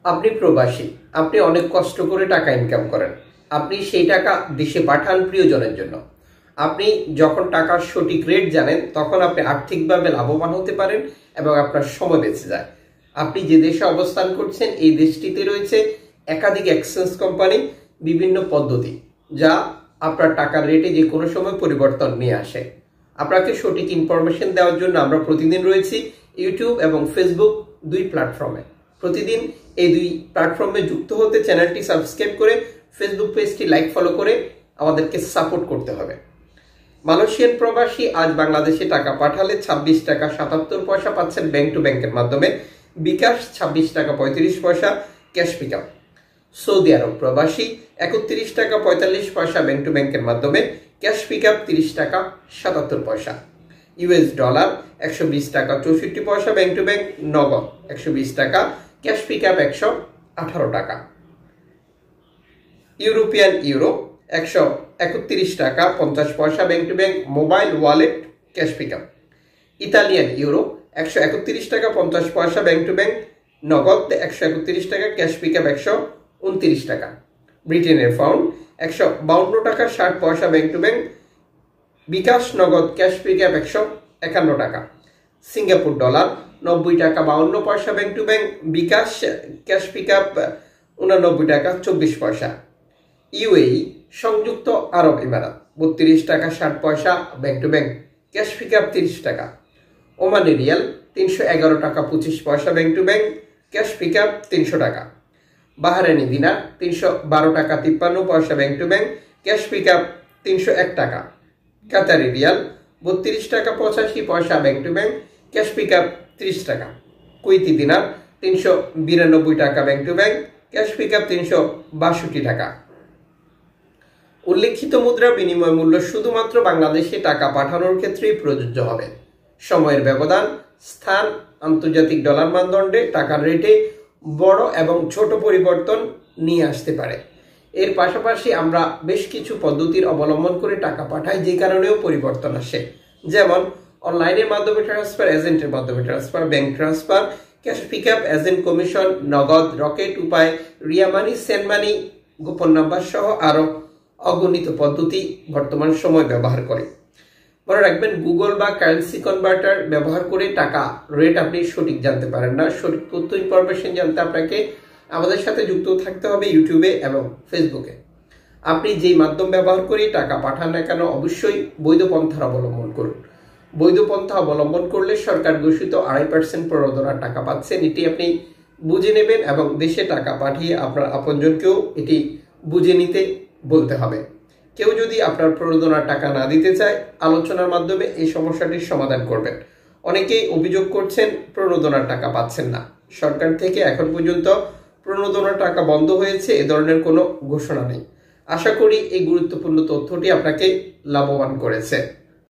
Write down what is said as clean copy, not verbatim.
আপনি প্রবাসী, আপনি অনেক কষ্ট করে টাকা ইনকাম করেন, আপনি সেই টাকা দেশে পাঠান প্রিয়জনের জন্য। আপনি যখন টাকার সঠিক রেট জানেন তখন আপনি আর্থিকভাবে লাভবান হতে পারেন এবং আপনার সময় বেঁচে যায়। আপনি যে দেশে অবস্থান করছেন এই দেশটিতে রয়েছে একাধিক এক্সচেঞ্জ কোম্পানি, বিভিন্ন পদ্ধতি যা আপনার টাকার রেটে যে কোনো সময় পরিবর্তন নিয়ে আসে। আপনাকে সঠিক ইনফরমেশন দেওয়ার জন্য আমরা প্রতিদিন রয়েছি ইউটিউব এবং ফেসবুক দুই প্ল্যাটফর্মে। প্রতিদিন এই দুই প্ল্যাটফর্মে যুক্ত হতে চ্যানেলটি সাবস্ক্রাইব করে ফেসবুক পেজটি লাইক ফলো করে আমাদেরকে সাপোর্ট করতে হবে। মালয়েশিয়ান প্রবাসী আজ বাংলাদেশে টাকা পাঠালে 26 টাকা 77 পয়সা পাচ্ছেন ব্যাংক টু ব্যাংকের মাধ্যমে, বিকাশ 26 টাকা 35 পয়সা ক্যাশ পিকআপ। সৌদি আরব প্রবাসী 31 টাকা 45 পয়সা ব্যাংক টু ব্যাংকের মাধ্যমে, ক্যাশ পিকআপ 30 টাকা 77 পয়সা। ইউএস ডলার 120 টাকা 64 পয়সা ব্যাংক টু ব্যাংক, নগদ 120 টাকা, ক্যাশ পিকআপ 118 টাকা। ইউরোপিয়ান ইউরো 131 টাকা 50 পয়সা bank to bank, mobile wallet cash pickup. Italian euro 131 টাকা 50 পয়সা ব্যাংক টু ব্যাংক, নগদ 131 টাকা, ক্যাশ পিকআপ 129 টাকা। ব্রিটেনের পাউন্ড 152 টাকা 60 পয়সা ব্যাংক টু ব্যাংক, বিকাশ নগদ ক্যাশ পিকআপ 151 টাকা। সিঙ্গাপুর ডলার 90 টাকা 52 পয়সা bank to bank, bKash cash pickup 89 টাকা 24 পয়সা। ইউএই সংযুক্ত আরব ইমারাত 32 টাকা 60 পয়সা bank to bank, cash pickup 30 টাকা। ওমানি রিয়াল 311 টাকা 25 পয়সা bank to bank, cash pickup 300 টাকা। বাহরাইনি দিনার 312 টাকা 53 পয়সা bank to bank, cash pickup 301 টাকা। কাতারি রিয়াল 32 টাকা 85 পয়সা bank to bank, cash pickup 30 টাকা। কুইতি দিনার 392 টাকা bank to bank, cash pickup 362 টাকা। উল্লেখিত মুদ্রা বিনিময় মূল্য শুধুমাত্র বাংলাদেশে টাকা পাঠানোর ক্ষেত্রেই প্রযোজ্য হবে। সময়ের ব্যবধান, স্থান, আন্তর্জাতিক ডলার মানদণ্ডে টাকার রেটে বড় এবং ছোট পরিবর্তন নিয়ে আসতে পারে। এর পাশাপাশি আমরা বেশ কিছু পদ্ধতির অবলম্বন করে টাকা পাঠাই, যে কারণেও পরিবর্তন আসে, যেমন অনলাইনের মাধ্যমে ট্রান্সফার, এজেন্টের মাধ্যমে transfer, bank transfer, cash pickup, agent commission, নগদ, রকেট উপায়, রিয়া মানি, সেন্ড মানি, গোপন নাম্বার সহ আরো অগণিত পদ্ধতি বর্তমান সময় ব্যবহার করে। মনে রাখবেন, গুগল বা কারেন্সি কনভার্টার ব্যবহার করে টাকা রেট আপনি সঠিক জানতে পারেন না। সঠিক তথ্য ইনফরমেশন জানতে আপনাকে আমাদের সাথে যুক্ত থাকতে হবে ইউটিউবে এবং ফেসবুকে। আপনি যেই মাধ্যম ব্যবহার করে টাকা পাঠান না কেন অবশ্যই বৈধ পন্থার অবলম্বন করুন। বৈধ পন্থা অবলম্বন করলে সরকার ঘোষিত 2.5% প্রণোদনার টাকা পাচ্ছেন, এটি আপনি বুঝে নেবেন এবং দেশে টাকা পাঠিয়ে আপনার আপনজনকেও এটি বুঝে নিতে বলতে হবে। কেউ যদি আপনার প্রণোদনার টাকা না দিতে চায়, আলোচনার মাধ্যমে এই সমস্যাটির সমাধান করবেন। অনেকেই অভিযোগ করছেন প্রণোদনার টাকা পাচ্ছেন না। সরকার থেকে এখন পর্যন্ত প্রণোদনার টাকা বন্ধ হয়েছে এ ধরনের কোনো ঘোষণা নেই। আশা করি এই গুরুত্বপূর্ণ তথ্যটি আপনাকে লাভবান করেছে।